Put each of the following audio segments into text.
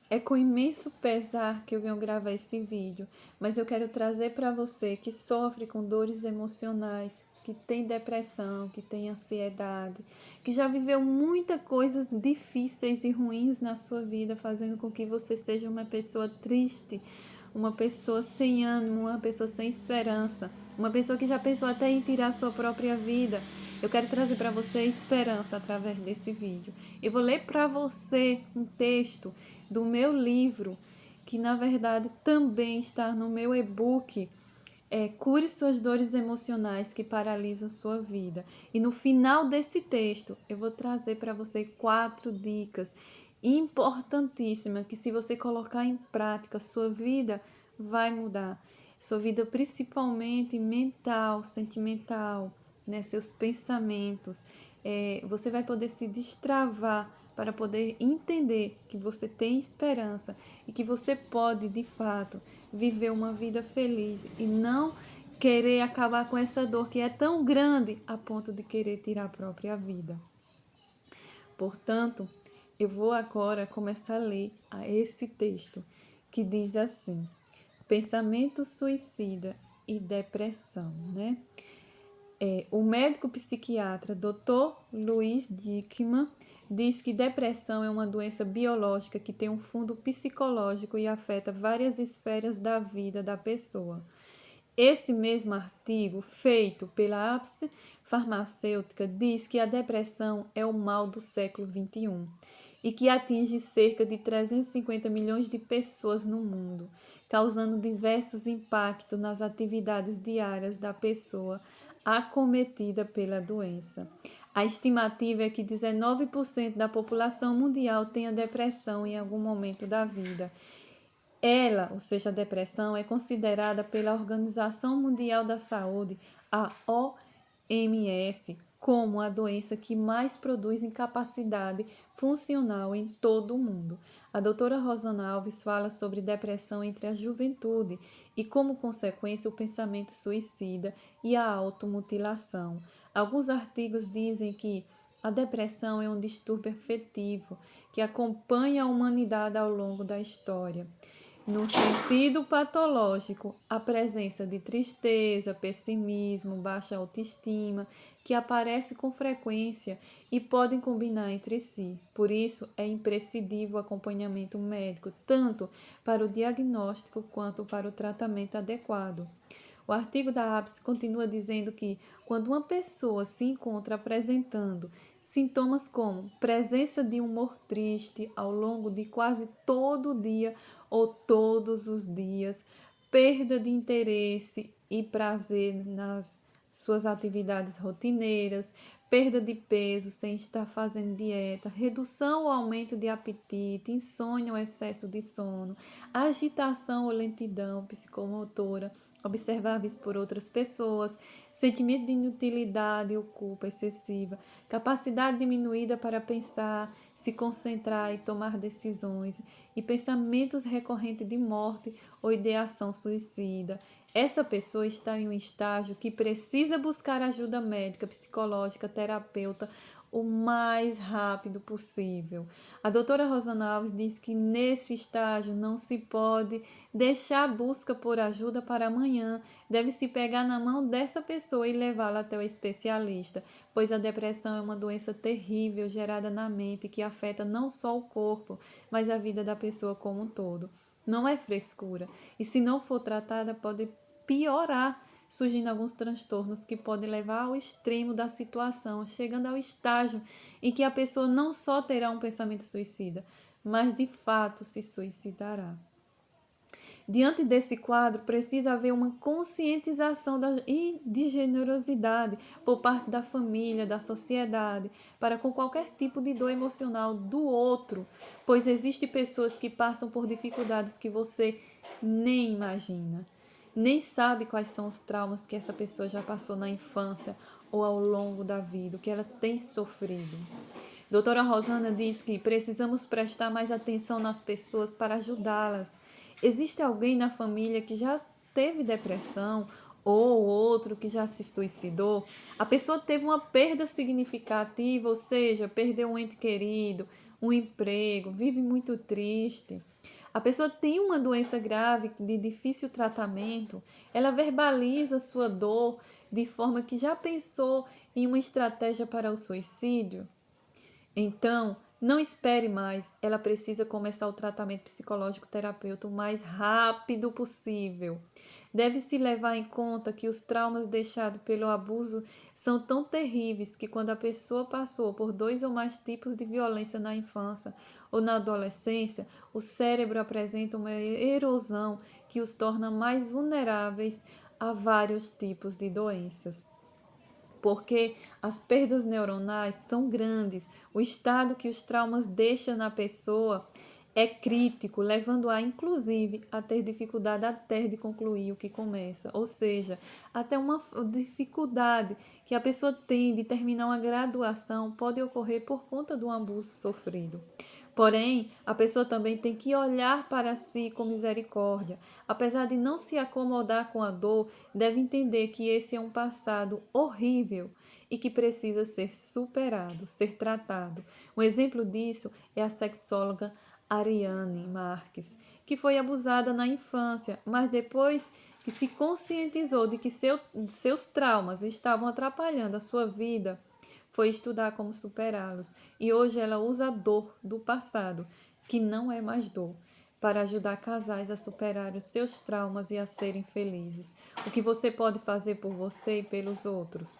É com imenso pesar que eu venho gravar esse vídeo, mas eu quero trazer para você que sofre com dores emocionais, que tem depressão, que tem ansiedade, que já viveu muitas coisas difíceis e ruins na sua vida, fazendo com que você seja uma pessoa triste, uma pessoa sem ânimo, uma pessoa sem esperança, uma pessoa que já pensou até em tirar sua própria vida. Eu quero trazer para você esperança através desse vídeo. Eu vou ler para você um texto do meu livro, que na verdade também está no meu e-book, Cure suas dores emocionais que paralisam sua vida. E no final desse texto, eu vou trazer para você 4 dicas importantíssimas que, se você colocar em prática, sua vida vai mudar. Sua vida principalmente mental, sentimental, né? Seus pensamentos. Você vai poder se destravar para poder entender que você tem esperança e que você pode, de fato, viver uma vida feliz e não querer acabar com essa dor que é tão grande a ponto de querer tirar a própria vida. Portanto, eu vou agora começar a ler esse texto que diz assim: pensamento suicida e depressão, né? O médico psiquiatra Dr. Louis Dickman diz que depressão é uma doença biológica que tem um fundo psicológico e afeta várias esferas da vida da pessoa. Esse mesmo artigo, feito pela Apse Farmacêutica, diz que a depressão é o mal do século XXI e que atinge cerca de 350 milhões de pessoas no mundo, causando diversos impactos nas atividades diárias da pessoa acometida pela doença. A estimativa é que 19% da população mundial tenha depressão em algum momento da vida. Ela, ou seja, a depressão, é considerada pela Organização Mundial da Saúde, a OMS, como a doença que mais produz incapacidade funcional em todo o mundo. A doutora Rosana Alves fala sobre depressão entre a juventude e, como consequência, o pensamento suicida e a automutilação. Alguns artigos dizem que a depressão é um distúrbio afetivo que acompanha a humanidade ao longo da história. No sentido patológico, a presença de tristeza, pessimismo, baixa autoestima, que aparece com frequência e podem combinar entre si. Por isso, é imprescindível o acompanhamento médico, tanto para o diagnóstico quanto para o tratamento adequado. O artigo da APS continua dizendo que, quando uma pessoa se encontra apresentando sintomas como presença de humor triste ao longo de quase todo o dia ou todos os dias, perda de interesse e prazer nas suas atividades rotineiras, perda de peso sem estar fazendo dieta, redução ou aumento de apetite, insônia ou excesso de sono, agitação ou lentidão psicomotora observáveis por outras pessoas, sentimento de inutilidade ou culpa excessiva, capacidade diminuída para pensar, se concentrar e tomar decisões, e pensamentos recorrentes de morte ou ideação suicida. Essa pessoa está em um estágio que precisa buscar ajuda médica, psicológica, terapeuta o mais rápido possível. A doutora Rosana Alves diz que nesse estágio não se pode deixar a busca por ajuda para amanhã, deve-se pegar na mão dessa pessoa e levá-la até o especialista, pois a depressão é uma doença terrível gerada na mente que afeta não só o corpo, mas a vida da pessoa como um todo. Não é frescura, e se não for tratada pode piorar, surgindo alguns transtornos que podem levar ao extremo da situação, chegando ao estágio em que a pessoa não só terá um pensamento suicida, mas de fato se suicidará. Diante desse quadro, precisa haver uma conscientização e de generosidade por parte da família, da sociedade, para com qualquer tipo de dor emocional do outro, pois existem pessoas que passam por dificuldades que você nem imagina, nem sabe quais são os traumas que essa pessoa já passou na infância ou ao longo da vida, o que ela tem sofrido. Doutora Rosana diz que precisamos prestar mais atenção nas pessoas para ajudá-las. Existe alguém na família que já teve depressão ou outro que já se suicidou? A pessoa teve uma perda significativa, ou seja, perdeu um ente querido, um emprego, vive muito triste. a pessoa tem uma doença grave de difícil tratamento, ela verbaliza sua dor de forma que já pensou em uma estratégia para o suicídio. Então, não espere mais, ela precisa começar o tratamento psicológico terapêutico o mais rápido possível. Deve-se levar em conta que os traumas deixados pelo abuso são tão terríveis que quando a pessoa passou por 2 ou mais tipos de violência na infância ou na adolescência, o cérebro apresenta uma erosão que os torna mais vulneráveis a vários tipos de doenças. Porque as perdas neuronais são grandes, o estado que os traumas deixam na pessoa é crítico, levando-a, inclusive, a ter dificuldade até de concluir o que começa. Ou seja, até uma dificuldade que a pessoa tem de terminar uma graduação pode ocorrer por conta de um abuso sofrido. Porém, a pessoa também tem que olhar para si com misericórdia. Apesar de não se acomodar com a dor, deve entender que esse é um passado horrível e que precisa ser superado, ser tratado. Um exemplo disso é a sexóloga Ariane Marques, que foi abusada na infância, mas depois que se conscientizou de que seus traumas estavam atrapalhando a sua vida, foi estudar como superá-los. E hoje ela usa a dor do passado, que não é mais dor, para ajudar casais a superar os seus traumas e a serem felizes. O que você pode fazer por você e pelos outros?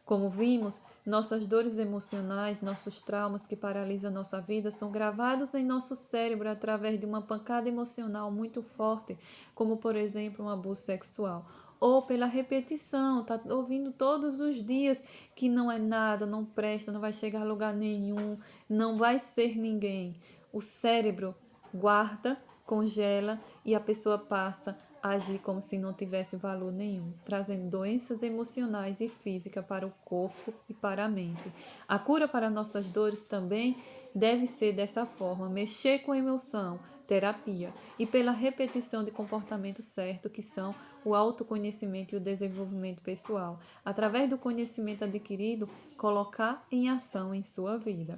Como vimos, nossas dores emocionais, nossos traumas que paralisam nossa vida são gravados em nosso cérebro através de uma pancada emocional muito forte, como por exemplo um abuso sexual. Ou pela repetição, tá ouvindo todos os dias que não é nada, não presta, não vai chegar a lugar nenhum, não vai ser ninguém. O cérebro guarda, congela e a pessoa passa a agir como se não tivesse valor nenhum, trazendo doenças emocionais e físicas para o corpo e para a mente. A cura para nossas dores também deve ser dessa forma, mexer com a emoção, terapia, e pela repetição de comportamentos certos, que são o autoconhecimento e o desenvolvimento pessoal. Através do conhecimento adquirido, colocar em ação em sua vida.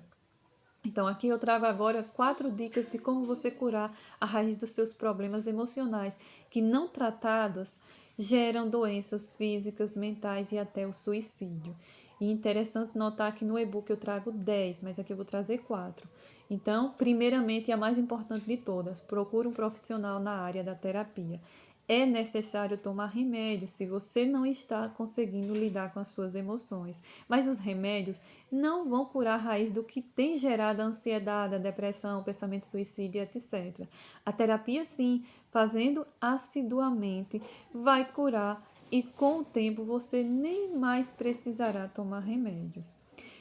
Então, aqui eu trago agora 4 dicas de como você curar a raiz dos seus problemas emocionais, que não tratadas geram doenças físicas, mentais e até o suicídio. E interessante notar que no e-book eu trago 10, mas aqui eu vou trazer 4. Então, primeiramente, e a mais importante de todas, procure um profissional na área da terapia. É necessário tomar remédios se você não está conseguindo lidar com as suas emoções. Mas os remédios não vão curar a raiz do que tem gerado a ansiedade, a depressão, o pensamento suicídio, etc. A terapia, sim, fazendo assiduamente, vai curar e com o tempo você nem mais precisará tomar remédios.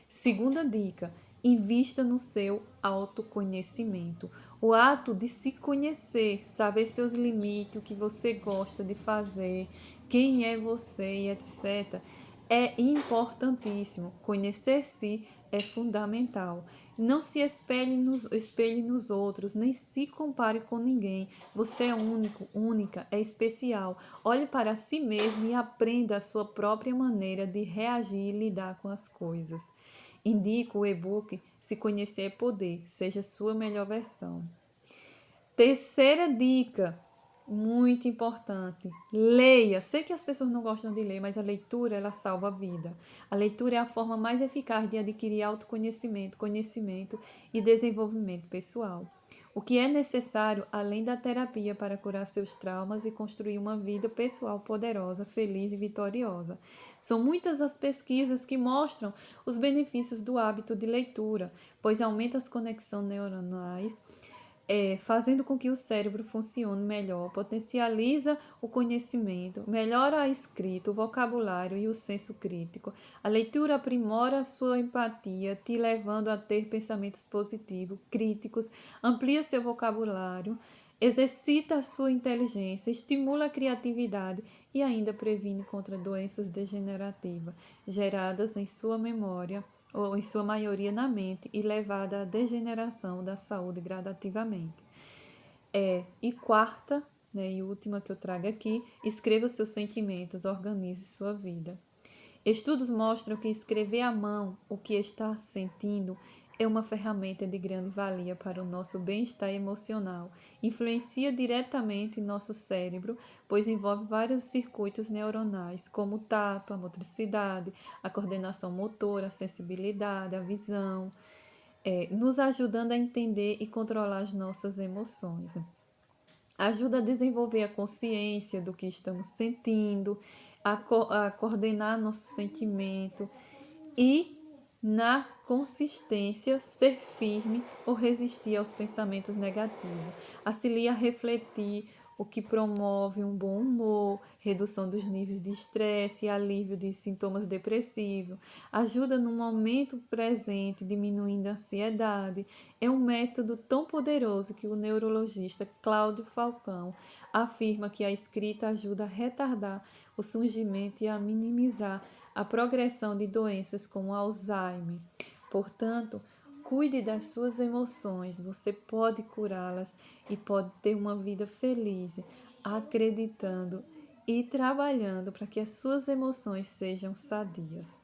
Segunda dica: invista no seu autoconhecimento. O ato de se conhecer, saber seus limites, o que você gosta de fazer, quem é você, etc., é importantíssimo. Conhecer-se é fundamental. Não se espelhe nos outros, nem se compare com ninguém. Você é único, única, é especial. Olhe para si mesmo e aprenda a sua própria maneira de reagir e lidar com as coisas. Indico o e-book Se Conhecer é Poder, seja sua melhor versão. Terceira dica, muito importante, leia. Sei que as pessoas não gostam de ler, mas a leitura, ela salva a vida. A leitura é a forma mais eficaz de adquirir autoconhecimento, conhecimento e desenvolvimento pessoal. O que é necessário, além da terapia, para curar seus traumas e construir uma vida pessoal poderosa, feliz e vitoriosa. São muitas as pesquisas que mostram os benefícios do hábito de leitura, pois aumenta as conexões neuronais, fazendo com que o cérebro funcione melhor, potencializa o conhecimento, melhora a escrita, o vocabulário e o senso crítico. A leitura aprimora a sua empatia, te levando a ter pensamentos positivos, críticos, amplia seu vocabulário, exercita a sua inteligência, estimula a criatividade e ainda previne contra doenças degenerativas geradas em sua memória ou em sua maioria na mente, e levada à degeneração da saúde gradativamente. E quarta, e última que eu trago aqui, escreva seus sentimentos, organize sua vida. Estudos mostram que escrever à mão o que está sentindo é uma ferramenta de grande valia para o nosso bem-estar emocional. Influencia diretamente em nosso cérebro, pois envolve vários circuitos neuronais, como o tato, a motricidade, a coordenação motora, a sensibilidade, a visão, nos ajudando a entender e controlar as nossas emoções. Ajuda a desenvolver a consciência do que estamos sentindo, a coordenar nosso sentimento e, na consistência, ser firme ou resistir aos pensamentos negativos. Auxilia a refletir, o que promove um bom humor, redução dos níveis de estresse e alívio de sintomas depressivos. Ajuda no momento presente, diminuindo a ansiedade. É um método tão poderoso que o neurologista Cláudio Falcão afirma que a escrita ajuda a retardar o surgimento e a minimizar a progressão de doenças como Alzheimer. Portanto, cuide das suas emoções, você pode curá-las e pode ter uma vida feliz, acreditando e trabalhando para que as suas emoções sejam sadias.